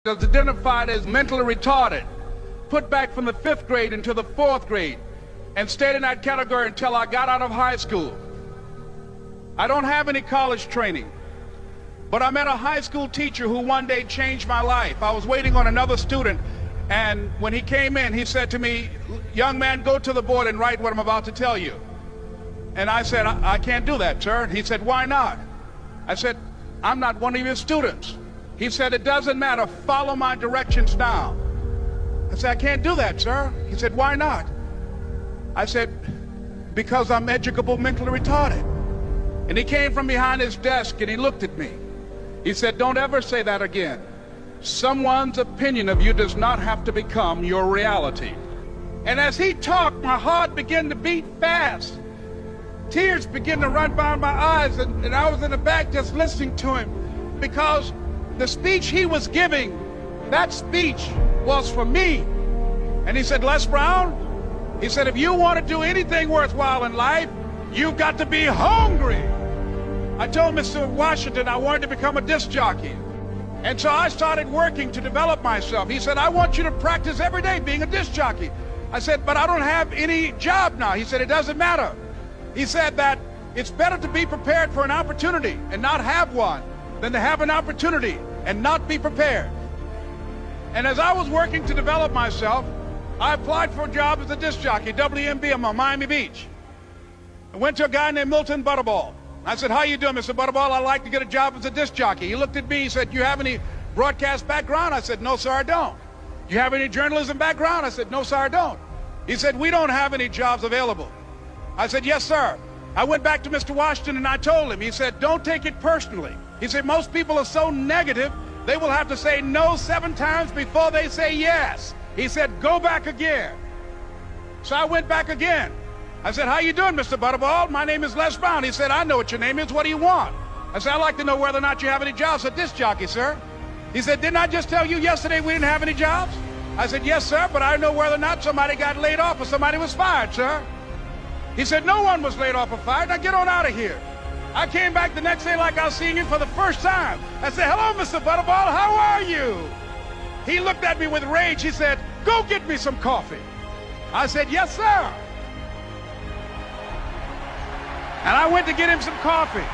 was identified as mentally retarded, put back from the 5th grade into the 4th grade, and stayed in that category until I got out of high school. I don't have any college training, but I met a high school teacher who one day changed my life. I was waiting on another student, and when he came in, he said to me, "Young man, go to the board and write what I'm about to tell you." And I said, I can't do that, sir. He said, "Why not?" I said, "I'm not one of your students." He said, "It doesn't matter. Follow my directions now." I said, "I can't do that, sir." He said, "Why not?" I said, "Because I'm educable mentally retarded." And he came from behind his desk and he looked at me. He said, "Don't ever say that again. Someone's opinion of you does not have to become your reality." And as he talked, my heart began to beat fast. Tears began to run down my eyes, and I was in the back just listening to him, because the speech he was giving, that speech was for me. And he said, "Les Brown," he said, "if you want to do anything worthwhile in life, you've got to be hungry." I told Mr. Washington I wanted to become a disc jockey. And so I started working to develop myself. He said, "I want you to practice every day being a disc jockey." I said, "But I don't have any job now." He said, "It doesn't matter." He said that it's better to be prepared for an opportunity and not have one than to have an opportunity and not be prepared. And as I was working to develop myself, I applied for a job as a disc jockey, WMB, on Miami Beach. I went to a guy named Milton Butterball. I said, "How you doing, Mr. Butterball? I'd like to get a job as a disc jockey." He looked at me, he said, "You have any broadcast background?" I said, "No, sir, I don't." "You have any journalism background?" I said, "No, sir, I don't." He said, "We don't have any jobs available." I said, "Yes, sir." I went back to Mr. Washington and I told him. He said, "Don't take it personally." He said, "Most people are so negative, they will have to say no 7 times before they say yes." He said, "Go back again." So I went back again. I said, "How you doing, Mr. Butterball? My name is Les Brown." He said, "I know what your name is. What do you want?" I said, "I'd like to know whether or not you have any jobs as a disc jockey, sir." He said, "Didn't I just tell you yesterday we didn't have any jobs?" I said, "Yes, sir, but I know whether or not somebody got laid off or somebody was fired, sir." He said, "No one was laid off or fired. Now get on out of here." I came back the next day like I was seeing him for the first time. I said, "Hello, Mr. Butterball, how are you?" He looked at me with rage. He said, "Go get me some coffee." I said, "Yes, sir." And I went to get him some coffee.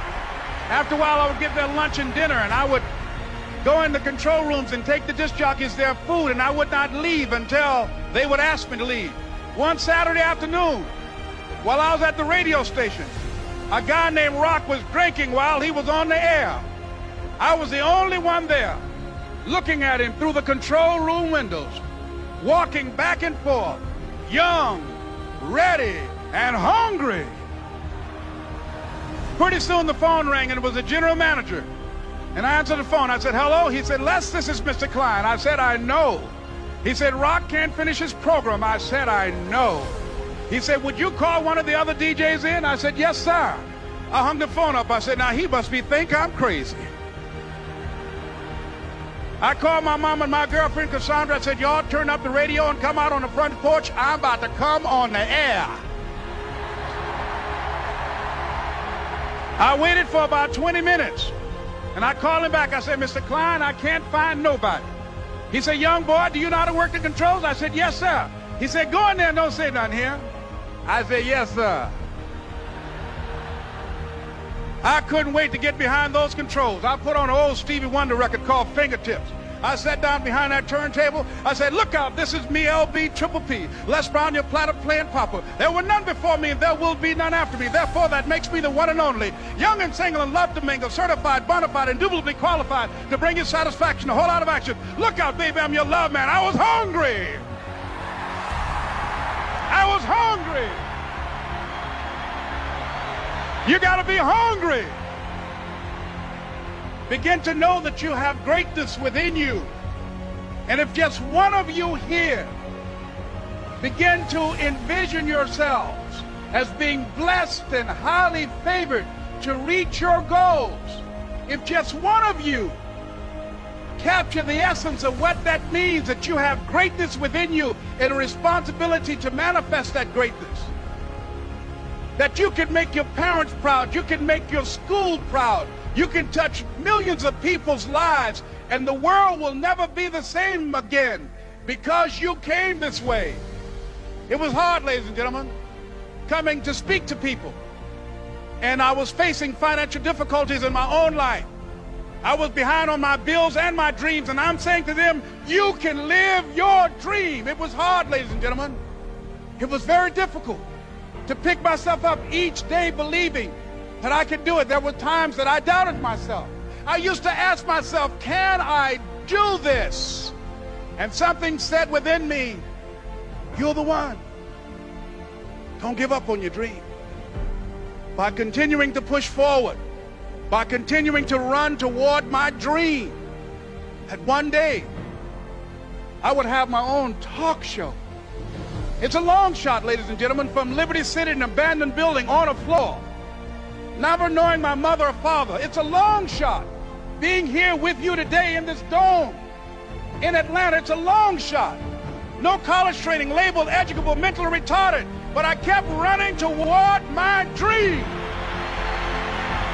After a while, I would get their lunch and dinner, and I would go in the control rooms and take the disc jockeys their food, and I would not leave until they would ask me to leave. One Saturday afternoon, while I was at the radio station, a guy named Rock was drinking while he was on the air. I was the only one there, looking at him through the control room windows, walking back and forth, young, ready, and hungry. Pretty soon the phone rang, and it was the general manager. And I answered the phone. I said, "Hello?" He said, "Les, this is Mr. Klein." I said, "I know." He said, "Rock can't finish his program." I said, "I know." He said, "Would you call one of the other DJs in?" I said, "Yes, sir." I hung the phone up. I said, "Now he must think I'm crazy." I called my mom and my girlfriend, Cassandra. I said, "Y'all turn up the radio and come out on the front porch. I'm about to come on the air." I waited for about 20 minutes, and I called him back. I said, "Mr. Klein, I can't find nobody." He said, "Young boy, do you know how to work the controls?" I said, "Yes, sir." He said, "Go in there and don't say nothing here." I said, "Yes, sir." I couldn't wait to get behind those controls. I put on an old Stevie Wonder record called Fingertips. I sat down behind that turntable. I said, "Look out, this is me, LB Triple P, Les Brown, your platter playing papa. There were none before me, and there will be none after me. Therefore, that makes me the one and only. Young and single and love to mingle, certified, bona fide, indubitably qualified to bring you satisfaction, a whole lot of action. Look out, baby, I'm your love man." I was hungry. I was hungry. You got to be hungry. Begin to know that you have greatness within you. And if just one of you here begin to envision yourselves as being blessed and highly favored to reach your goals, if just one of you capture the essence of what that means, that you have greatness within you and a responsibility to manifest that greatness, that you can make your parents proud, you can make your school proud, you can touch millions of people's lives And the world will never be the same again because you came this way. It was hard, ladies and gentlemen, coming to speak to people. And I was facing financial difficulties in my own life. I was behind on my bills and my dreams, and I'm saying to them, you can live your dream. It was hard, ladies and gentlemen. It was very difficult to pick myself up each day believing that I could do it. There were times that I doubted myself. I used to ask myself, can I do this? And something said within me, you're the one. Don't give up on your dream. By continuing to push forward, by continuing to run toward my dream, that one day I would have my own talk show. It's a long shot, ladies and gentlemen, from Liberty City, an abandoned building on a floor, never knowing my mother or father. It's a long shot. Being here with you today in this dome in Atlanta, it's a long shot. No college training, labeled educable, mentally retarded, but I kept running toward my dream.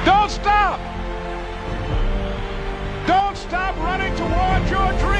Don't stop. Don't stop running toward your dream.